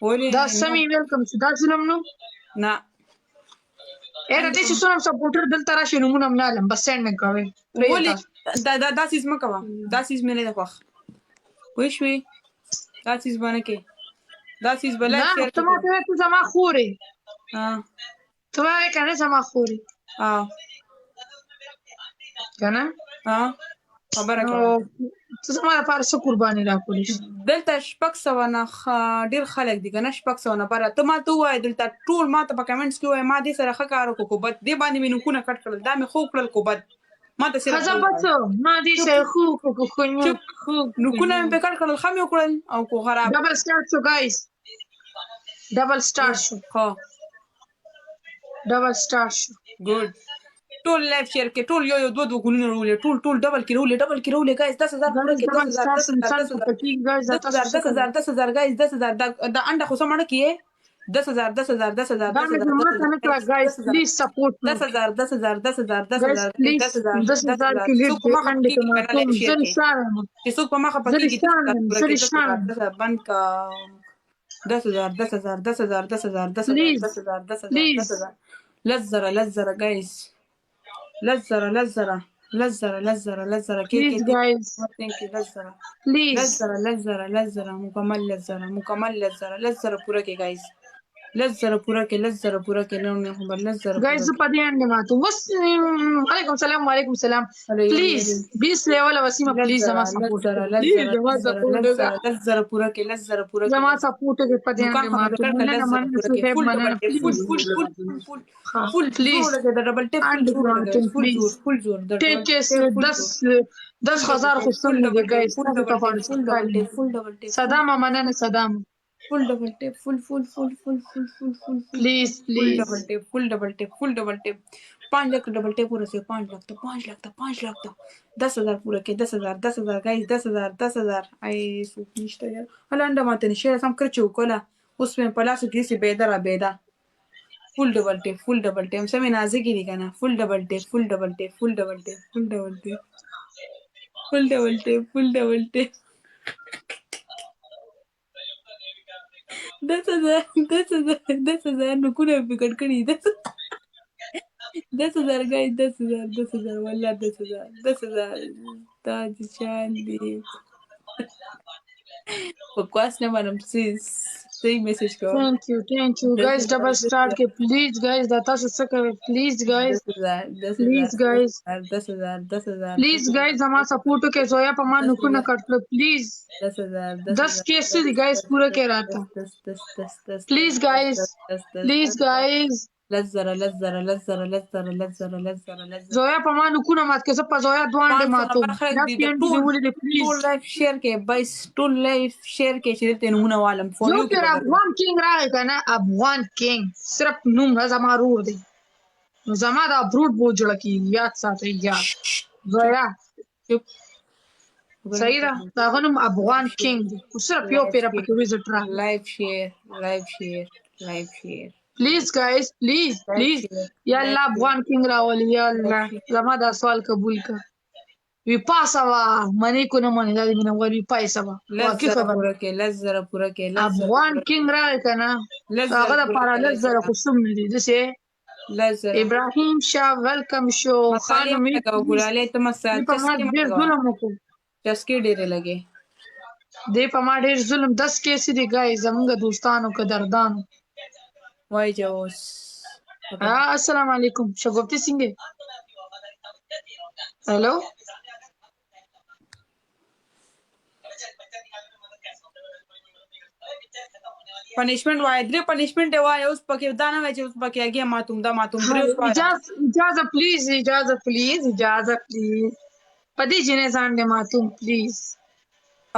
ولې دا نو سمې ویلکم چې دا ظلم نو نه اېره دې چې څومره سپورټر دلته راشي نومونه هم نه علم بس سینډ مې کوئ ولې دا چیز مه کوه دا چیز مې نه دی خوښ پوه شوې دا چیز به نه کوې دا چیز به لایف نه شیر ته ما ته وایې ته زما خور یې ته وایې که نه زما خور یې که نه خبره نو کوه ته زما لپاره څه قرباني راکولی شي دلته 600 نه ډېر خلک دي که نه 600 نه بره ته ما ته ووایې دلته ټول ما ته په کمنټس کې ووایې ما دې سره ښه کار وکړو کو بد دې باندې مې نوکونه کټ کړل دا مې خو کړل کو بد ما ته صرف ښځه بڅه ما دې سره خو نوکونه مې پې کټ کړل ښه مې وکړل او کو خراب ډبل سټارټ شو ګایز ډبل سټارټ شو ډبل سټارټ شو ګډ ټول لایف شیر کې ټول یو یو دوه ګلونه رولې ټول ډبل کې رولې ګایز 10000 پوره کې 10000 ګایز 10000 دا انډه خو سم اړه کې 10000 پلیز سپورټ 10000 چې څوک په مخه پکېږي بند کا 10000 لزره ګایز لزره پلیز ګایز لزره مکمل لزره پوره کې ګایز لزره پوره کې نو نه خبر لزره ګایز په دې اند ماتو بس وعلیکم السلام پلیز 20 لیول وسیمه پلیز زما سپورټ لزره پوره کې زما سپورټ کې په دې اند ماتو فل پلیز ډبل ټیپ فل زور 10,000 خو سم نه دی ګایز صدام مننه صدام فل ډبل ټیپ فل پلیز فل ډبل ټیپ 5 lakh double tape पूरा से 5 लाख 10,000 पूरा के 10,000 गाइस 10,000 आई सुनिश्ता यार हला अंडा माते ने शेयर सम कर चुकोला उसमें पलास की से बेदा फुल डबल टेप समे नाजे की दिखाना फुल डबल टेप दस हजार नुकुना बिगड़ करी 10,000 गाइस 10,000 والله 10,000 ताज चांदी बकवास न मालूम सही मैसेज करो thank you guys double start के प्लीज गाइस दाता से सके प्लीज गाइस 10,000 हमारा सपोर्ट के जोया पमा नुकुना कट लो प्लीज 10 केस दी गाइस पूरा के रहा था please guys لزره زویا په ما نکونه مات کې په زویا دوان دې ماتو ټول لایف شیر کې بایس ټول لایف شیر کې چې دلته نمونه والم یو کې افغان کینګ راغی کنه افغان کینګ صرف نوم زما رور دی نو زما دا برود بو جوړ کی یاد ساتي یاد زویا صحیح ده دا غنم افغان کینګ صرف یو پیرا پکې وزټ را لایف شیر please guys please या अल्लाह अफगान किंग रावल या अल्लाह زما دا سوال قبول کا وی پاسوا منی کو نه منی دا مینه وی پایسوا واقعي خبر لزره پورا کې افغان کینگ را کنه هغه د پارا لزره خصوم نه دي دسه ابراهیم شاه ویلکم شو خانم ګولاله ته مسال ډیر ظلم وکړو چسکي ډیره لګي دې په ما ډیر ظلم 10 کیس دي ګای زمونږ دوستانو قدردانو وای جوس السلام علیکم شګوفتی سنگ हेलो पनिशमेंट वای درې پنیشمنت وای اوس پکې دا نه وای چې اوس پکې اگې ماتوم اجازه پلیز پدې جنې ځان دې ماتوم پلیز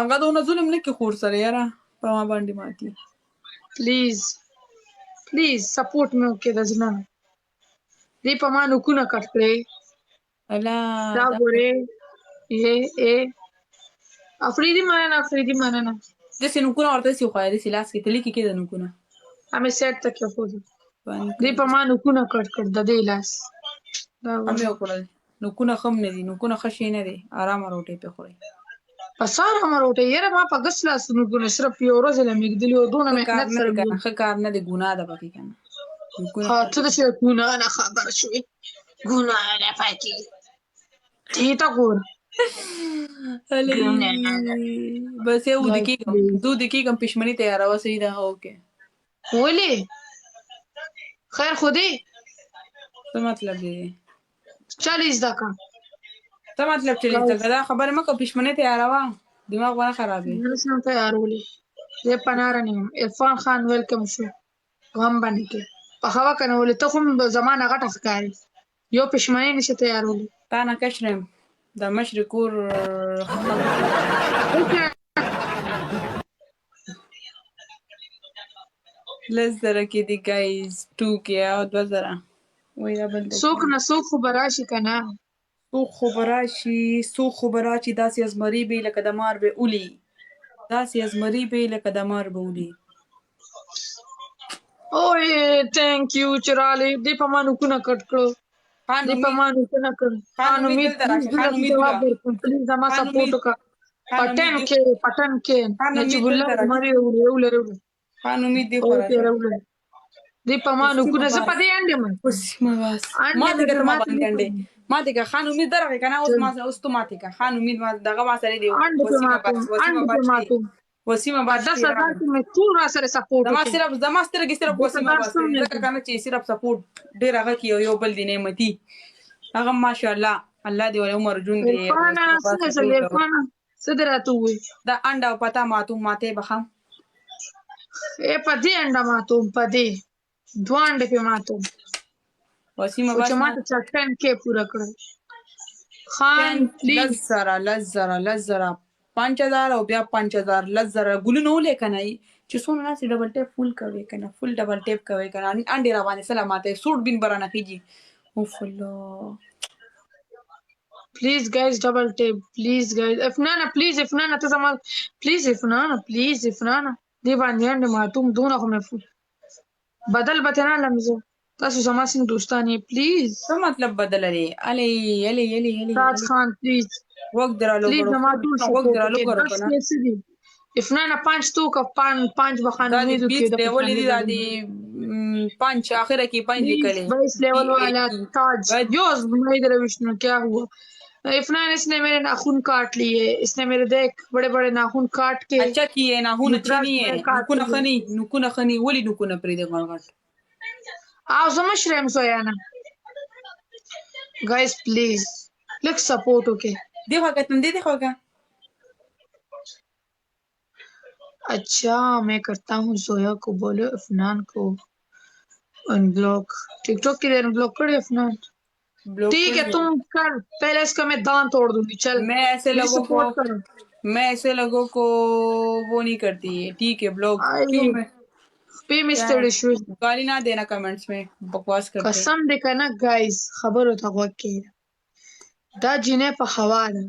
هغه دونه ظلم نه کې خور سره یاره په ما باندې ماتي پلیز سپورټ مې وکړه د ځنه دې په ما نکونه کټ کړې الله دا ګوره افریدي مننه د سینکونه ورته سی خو دې سلاس کې تلې کې د نکونه همې سیټ تک خو دې په ما نکونه کټ د دې لاس دا همې وکړل نکونه خم نه دي نکونه خشي نه دي آرام روټي په خوري سارا مروټه یاره ما په ګس لاسونو ګونه صرف یو ورځ له مېږدلي او دونه محنت سره مې ښه کار نه دی ګناه ده پکې کنه ها ته د څه ګناه نه خبر شوې ګناه نه پاتې ته ته ګور بس یو د کېږم پښمني تیاروه صحیح ده اوکې ولې خیر خو دی څه مطلب دی چل زده کا څه مطلب چې دا خبره مه کوه پښمني تیاروه دماغ ونه خرابوي نه شم تیارولې زه پناره نه یم عرفان خان ویلکم شو غم باندې کې په هوا کنه ولې ته خو زمانه غټه ښکاري یو پښمني نشي تیارولې تا نه کشرم د مشر کور لس زره کې دي ګایز 2 کې او 2 زره وای دا بل څوک نه څوک خو به راشي که نه څوک خو به راشي داسې ازمري به لکه د مار به اولي داسې ازمري به لکه د مار به اولي اوه تhank you چې راغلې دې په ما نوکونه کټ کړو دې په ما نوکونه کړ خان امید جواب ورکړم پلیز زما سپورټ وکړه پټن کې نجیب الله مری ولر خان امید دی خو راځي دې په ما نوکونه زه په دې انډم ما دې که خان امید درغه کنه اوس تو ماته که خان امید ما دغه ما سره دی وسیمه بعد 10,000 مې ټول را سره سپورټ زما سترګې صرف وسیمه ځکه کنه چې صرف سپورټ ډېر هغه کې یو بل دی نعمتي هغه ماشاءالله الله دې ول عمر جون دی څه درته وي دا انډا پتا ماته بخم په دې انډا ماتوم په دې دوانډه په ماتوم وسیمه بس ما ته چټن کې پورا کړ خان پلیز لز زره 5000 او بیا 5000 لز زره ګلونه ولې کنه چې څونه ناس ډبل ټیپ فول کوي کنه فول ډبل ټیپ کوي کنه انډي را باندې سلامته سوټ بین برانه کیږي اوف الله please guys double tap please guys افنانه please افنانه ته زما please افنانه دی باندې انډ ماتوم دونه خو مې بدل بتنا لمزه تاسو زما سين دوستانی پلیز څه مطلب بدل لري علي راج خان پلیز وقت درالو کرو کنه افنانه 5 تو کا 5 بخانه دې کې د ولې دي 5 اخره کې 5 لیکلې بس لیول والا تاج یوز مې دروښنو کیا ہوا इफनान इसने मेरे नाखून काट लिए इसने मेरे देख बड़े बड़े नाखून काट के अच्छा किए नाखून अच्छे नहीं है नुकुन खनी वली नुकुन परी दे गलगट आओ समझ रहे हम सोयाना guys please look support okay देखो का तुम देखो का अच्छा मैं करता हूँ सोया को बोलो इफनान को अनब्लॉक टिकटॉक के लिए अनब्लॉक कर इफनान ठीक है तुम कर पहले इसका मैं दांत तोड़ दूंगी चल मैं ऐसे लोगों को वो नहीं करती है ठीक है ब्लॉग पे मिस्टर इशू गाली ना देना कमेंट्स में बकवास करते कसम देखा ना गाइस खबर होता वके دا جنې په هوا ده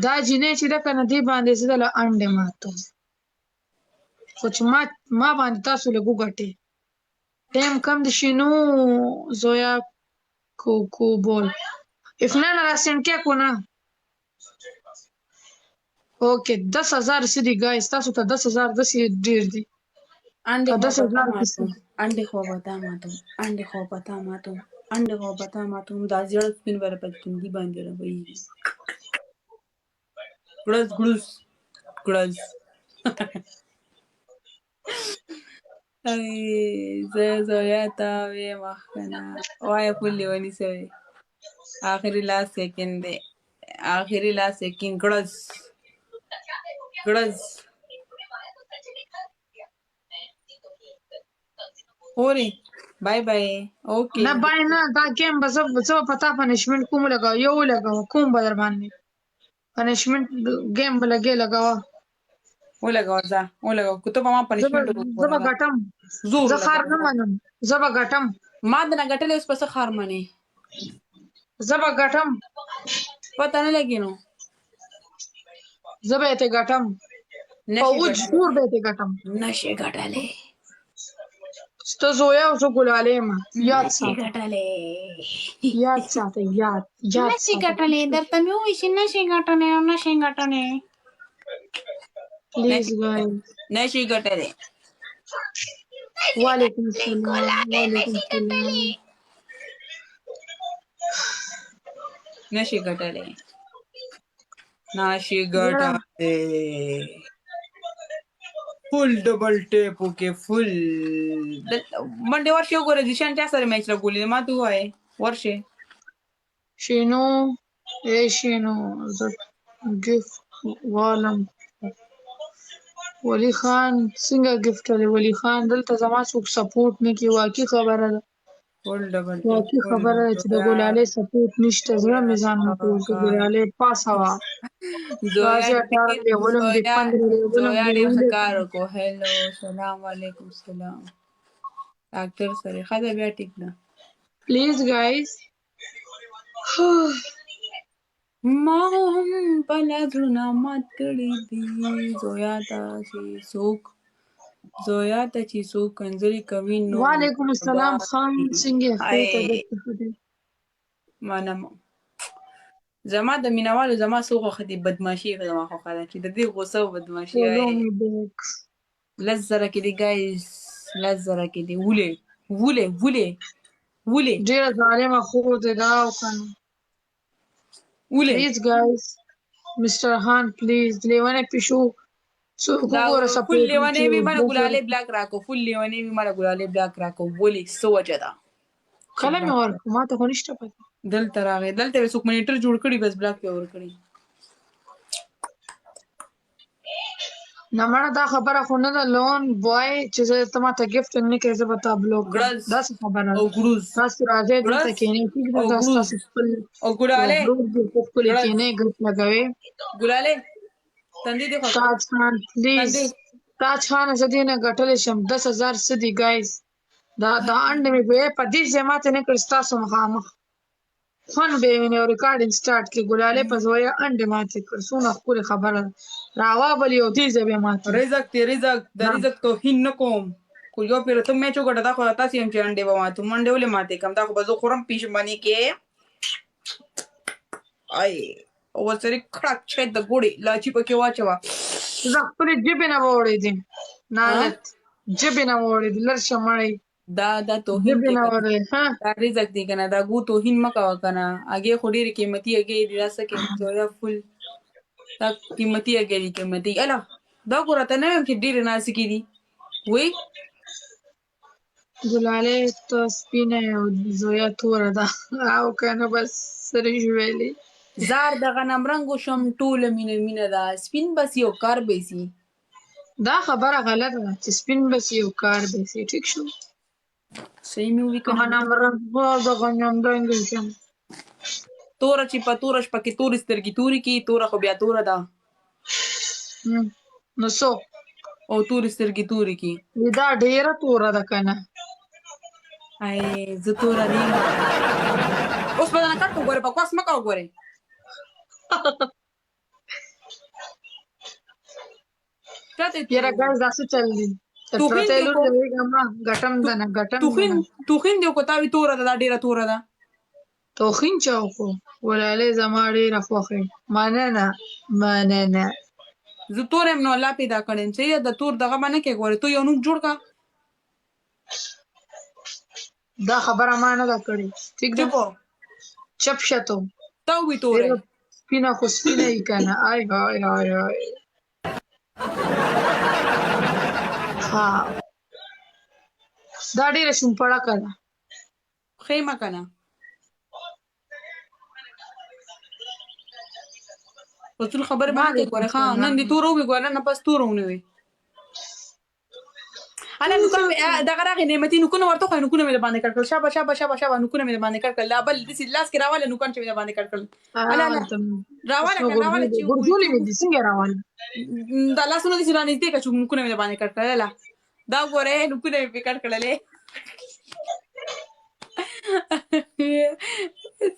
دا جنې چې دا کنه دی باندې سره له انډه ماتو خو چې ما باندې تاسو له ګوګټه ټیم کم د شنو زویا کو بول افنان راسن کې کو نه اوکې 10000 سدي ګایس تاسو ته 10000 د سي ډیر دي انډه خو پتا ماتو دا زړه سپین ور په تندي باندې راوي ګړز ای زویا تا وې مخنه وای پولی ونی سوي اخري لا سیکنډ ګړز اوري بای اوکې نه بای نه دا گیم بس پتا پنشمنت کوم لگاو کوم بدر باندې پنشمنت گیم لگاو ولګاو کتب ما پنشمنت زبا غټم زه خار نه منم زبا غټم ما د نه غټلې اوس پس خار منی زبا غټم پته نه لګینو زبا ته غټم او جوړ به ته غټم نشه غټلې sto زویا او ګلاله ما یاد ساتي غټلې یاد نشه غټلې درته مې وې چې نشه غټلې Please guys. نشي ګټلې وعلیکم السلام. وعلیکم السلام. نشي ګټلې نشي یاره ګټلې فل ډبل ټیپ وکې فل منډه ورشه وګوره ځیشان چا سره میچ راګولې ما ته وایې ورشه شینو شینو زه ګفت غواړم. ولی خان څنګه ګفت لري؟ ولی خان دلته زما څوک سپورټ نه کوي. واقعي خبره ده، فل ډبل ټیپ واقعي فل خبره ده چې د ګلالۍ سپورټ نشته. زړه مې ځان کوي چې ګلالۍ پاسه وه. زویا راځي 18 لیولم دي 15 لیولم زویا دي ډېر ښه ولې کار وکړو هلو سلام علیکم سلام ډاکټر سره ښځه بیا ټیک ده پلیز ګایز. ما هم په نظرونه مات کړي دي زویا ته چې څوک کنځلې کوي نو وعلیکم السلام خان څنګه خو ته هاي دلته منم زما د مینوالو زما څو خوښه دي بدماشي زما خوښه ده چې د دې غوسه او بدماشي فولو می بیک. لس زره کې دي ګایز لس زره کې دي ولې ډیره ظالمه خور دی دا او کنه. پلیز ګایز مستر خان پلیز لیونه پیشو څوک دا وګوره فل سپورټ لیونی وي مله ګلالۍ بلاک راکو فل لیونی وي مله ګلالۍ بلاک راکو ولې څه وجه ده کله مې ورکړ ما ته خو نشته پته. دلته راغی دلته یې څوک منیټر جوړ کړي بس بلاک یې ورکړي نه مړه دا خبره خو نه ده لون بوای چې زه ته ما ته ګفت نه کوې زه به تا بلوک کړم. ګړز داسې خبره او ده. ګروز تاسې راځئ دلته ګړز کښېنئ ټیک ده. او دا ګروز ستاسو خپل او ګلالۍ ورور دی په ښکلې ګړز کښېنئ ګپ لګوئ. ګلالۍ تندې دې خوښ تاج خان پلیز تندې تاج خان زه دې نه ګټلی شم 10,000 څه دي ګایز. دا انډ مې په دې ځای ماته نه کړ ستاسو مخامخ خوند به یې ویني او ریکارډینګ سټارټ کړي. ګلالۍ په زویه انډې ماتې کړ. څومره ښکلې خبره ده. راوابلي او دې ځای به یې ماتې رزق د رزق توهین نه کوم خو یو پیر ته میچ وګټه دا خو تاسې هم چې انډې به ماتو منډې ولې ماتې کړم دا خو به زه خورم پیشمنې کې آی او ورسره کړک چې د ګوړې لاچي پکې واچوه زه خپلې ژبې نه به وړېدم نالت ژبې نه به وړېدم لر شه مړی دا توهین ژبې کې نه کنه وړې دا رزق دی کنه دا ګو توهین مه کوه کنه هګۍ خو ډېرې قیمتي هګۍ دي دا څه کې زویا فل دا قیمتي هګۍ دي قیمتي اله دا خو راته نه وایم چې ډېرې نازکې دي وایي ګلالۍ ته سپینه او زویا توره ده او که نه بس سره ژویلې زار د غنم رنګو شم ټوله مینه مینه ده سپین به سي او کار به سي دا خبره غلطه ده چې سپین به سي او کار به سي ټیک شو. صحیح مې ووي که نه غنم رنګ د غنم رنګ شم توره چې په توره شپه کې تورې سترګې تورې کړي توره خو بیا توره ده نو څو او تورې سترګې تورې کړي دا ډیره توره ده که نه ای زه توره نه یم اوس به دنه کټ وګورې بکواس مه کوه وګورې یاره ګایز دا څه چل دی تر پرتی لور لوېږم ګټم ده نه ګټم توخین دی خو تا وي توره ده دا ډېره توره ده توخین چا وکړو ګلالۍ زما ډېره خوښې مننه زه تور یم نو الله پیدا کړی یم صحیح ده د تور دغه به نه کوې ګورې تو یو نوم جوړ کړه دا خبره ما نه ده کړې ټیک ده چپ چپ شه تو تا وي توره سپینه خو سپینه یي که نه آی های های های ها دا ډېره شومپړکه ده ښې مه که نه اصول خبرې به نه کوې ګورې ښه نن دې توره ووي ګوره نه پس توره ونه وي هله نوکان دغه راغې نعمتي نوکونه ورته وښایه نوکونه مې د باندې کړ کړل شابه نوکونه مې د باندې کړ کړل دا بل داسې لاس کې راواله نوکان چې مې د باندې کړ کړل راواله ګرځولې مې دي څنګه راواله دا لاسونه داسې رانږدې کړه چې نوکونه مې د باندې کړ کړل دا ګورې نوکونه مې پرې کړ کړلې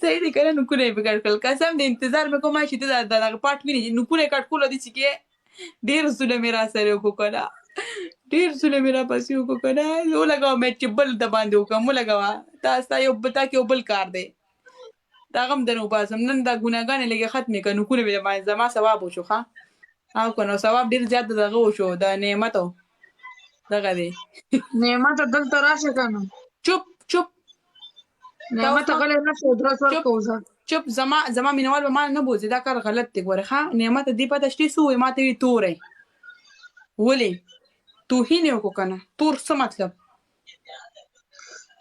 صحیح دی که نه نوکونه یې پرې کړ کړل قسم د انتظار مې کوم چې ته دغه پاټ وینې چې نوکونه یې کټ کولو داسې کې ډېر ظلم یې را سره وکړو که نه ډېر ظلم یې را پسې وکړو که نه ولګوه مې چې بل د باندې وکړم ولګوه تا ستا یو بل کار دی دا غم در نه وباسم نن دا ګناهګانې لږې ختمې کړه نوکونه مې د باندې زما ثواب وشو ښه او کنه ثواب ډیر زیات دغه وشو د نعمتو دغه دی. نعمت دلته راشه کنه. چپ چپ تا اوس نعمت ما غلی نه شو درس چپ ورکو ځه. چپ زما مینوال به ما نه بوزي دا کار غلط دی ګوره ښه. نعمت دې پته شتې سو وي ما ته وي تورې ولې توهین یې وکړو کنه. تور څه مطلب؟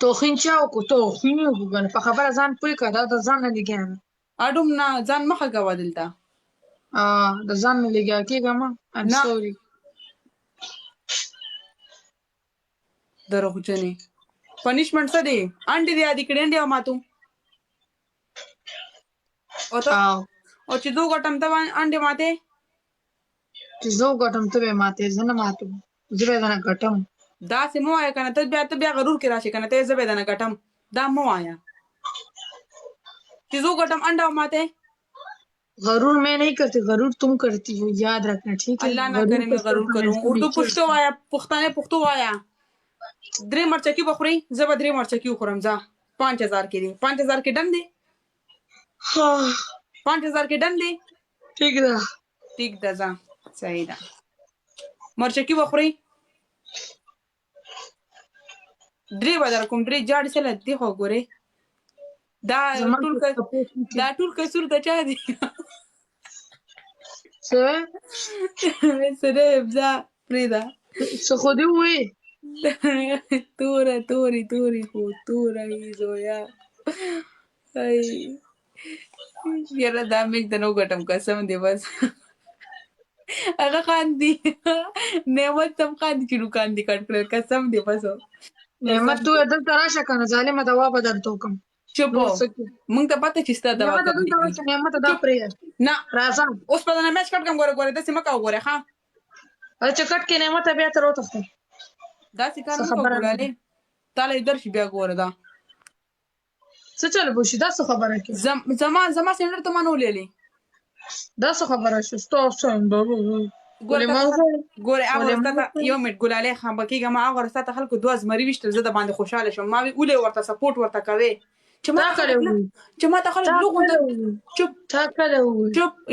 توخین چا وکړو؟ توخین یې وکړو کنه. په خبره ځان پوه کړه دا د ځان نه لګیا نه. اډوم نه ځان مخه کوه دلته. د ځان نه لګیا کېږه ما. I'm نه sorry. دروغجنې پنیشمنټ څه دی؟ انډې دې یادې کړې انډې او ماتو او چې دو ګټم ته انډې ماتې چې زه وګټم ته به ماتې زه نه ماتم. زه به درنه ګټم. داسې مه وایه کنه. ته بیا غرور کې راشي کنه. ته زه به درنه ګټم دا مه وایه چې زه وګټم انډه او ماتې. غرور मैं नहीं करती, गरूर तुम करती हो, याद रखना ठीक है. الله نه کرے میں غرور کروں. اردو پښتو وایا پښتانه پښتو وایا. درې مرچکی بخوري زه به درې مرچکی وخورم. ځه 5000 کې دي 5000 کې ډن دي 5000 کې ډن دي ٹھیک ده ټیک ده. ځه صحیح ده. مرچکی بخوري درې به در کوم. درې جاړې سره دي خو ګورې دا ټول کسور د چا دی؟ څه سره ځه پرېږده. څه خو دې ووایې تورې خو توره یې زویا. یاره دا میک د نو ګټم قسم دی بس. هغه خاندي نعمت هم خاندي چې نوکان دي کټ کړل قسم دی بس. نعمت تو دلته راشه کنه ظالمه دوا به درته وکم. چپ مونږ ته پته چې ستا دوا کوي. نعمت دا پرې نه راځه اوس په دغه میچ کټ کوم. ګوره داسې مه کوه ګوره ښه. چې کټ کې نعمت بیا تر وتښته داسې کار مه کوه ګلالې تاله یې درشي بیا ګوره دا څه چل بوشي. دا څه خبره کې زما سینډر ته ما نه ولېلې. دا څه خبره شو ستا سینډر ګوره هغه ورسته یو منټ ګلالې خامبه کېږه. ما هغه ورسته خلکو 2 زمري ویشتل زه د باندې خوشحاله شوم. ما وی ولې ورته سپورټ ورته کوې چې ما ته خلک لوګ چپ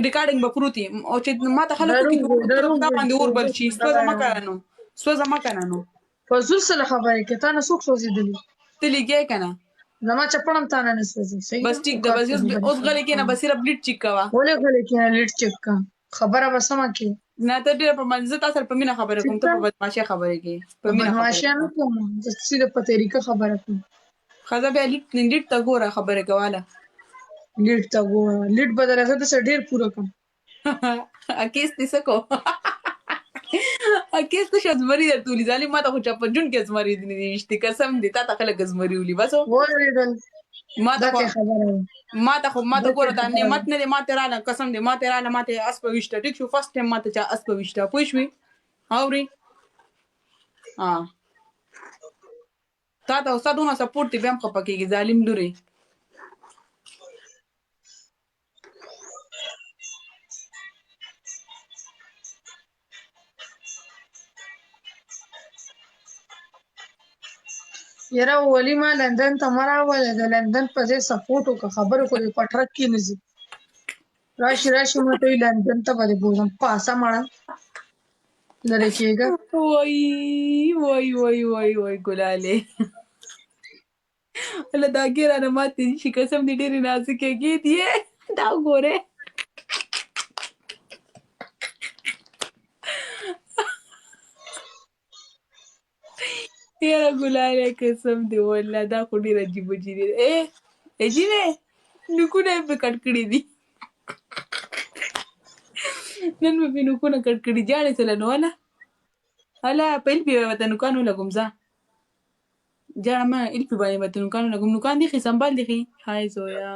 ریکارډینګ به پروتي او چې ما ته خلک دا باندې اور بل شي سوزه مه کنه نو فزول سره خبره کې تا نه څوک سوځېدلي ته لګې کنه زما چپړم تا نه سوځي. صحیح بس ټیک ده. بس اوس غلې کېنه بس صرف لیډ چیک کوه. ولې غلې کېنه لیډ چیک کا خبره به سمه کې نه ته ډېره په منځ تا سره په مینه خبره کوم. ته په بدماشي خبرې کې په مینه بدماشي نه کوم زه سیده په طریقه خبره کوم. ښځه بیا لیډ ته ګوره خبرې کوله. لیډ ته ګوره لیډ به درته داسې ډېر پوره کړم. اکیس دې څه کو اکیس ته شو زمري درته ولي ظالم. ما ته خو چا په جون کې زمري دي ویشتي قسم دی. تا ته خلک زمري ولي بس ولېدل ما ته ګوره دا نعمت نه دی. ما ته راله قسم دی. ما ته راله ما ته اس په ویشته ټیک شو. فرست ټایم ما ته چا اس په ویشته پوه شوې اورې تا ته ستا دونه سپورټ دی بیا هم خفه کېږي ظالم لورې. یاره ولی ما لندن ته مه راوله د لندن په ځای سپورټ وکړه. خبرې خو دې په ټرک کې نه ځي. راشي ما ته وایي لندن ته به دې بوځم پاسه مړه لرې کېږه. وای ګلالې الله دا ګې رانه ماتې شي قسم دې ډېرې نازکې دي دا ګورې یاره ګلالې قسم دې والله دا خو ډېر عجیب دی. عجیبې نوکونه یې پې کټ کړي دي. نن مې پې نوکونه کټ کړي جاړې سله نو والا هله په الپي به ورته نوکان ولګوم. ځه جاړه ما الپي باندې به ورته نوکان ولګوم. نوکان دي ښې سنبال دي ښې های زویا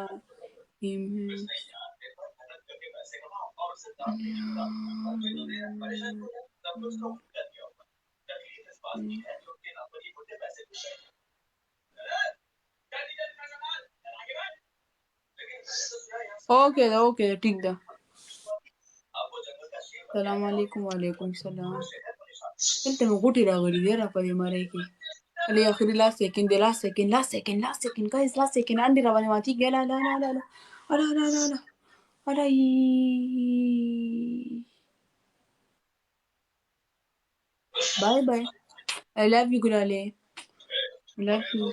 اوکے ٹھیک ده. سلام علیکم. وعلیکم سلام. دلته مې غوټې راغلي دي را په دې مرۍ کې. الې اخري لاست سیکنډ دی. لاست سیکنډ ګایز لاست سیکنډ انډې را باندې ماتېږي. اله باي باي. I love you Gulale. I love you.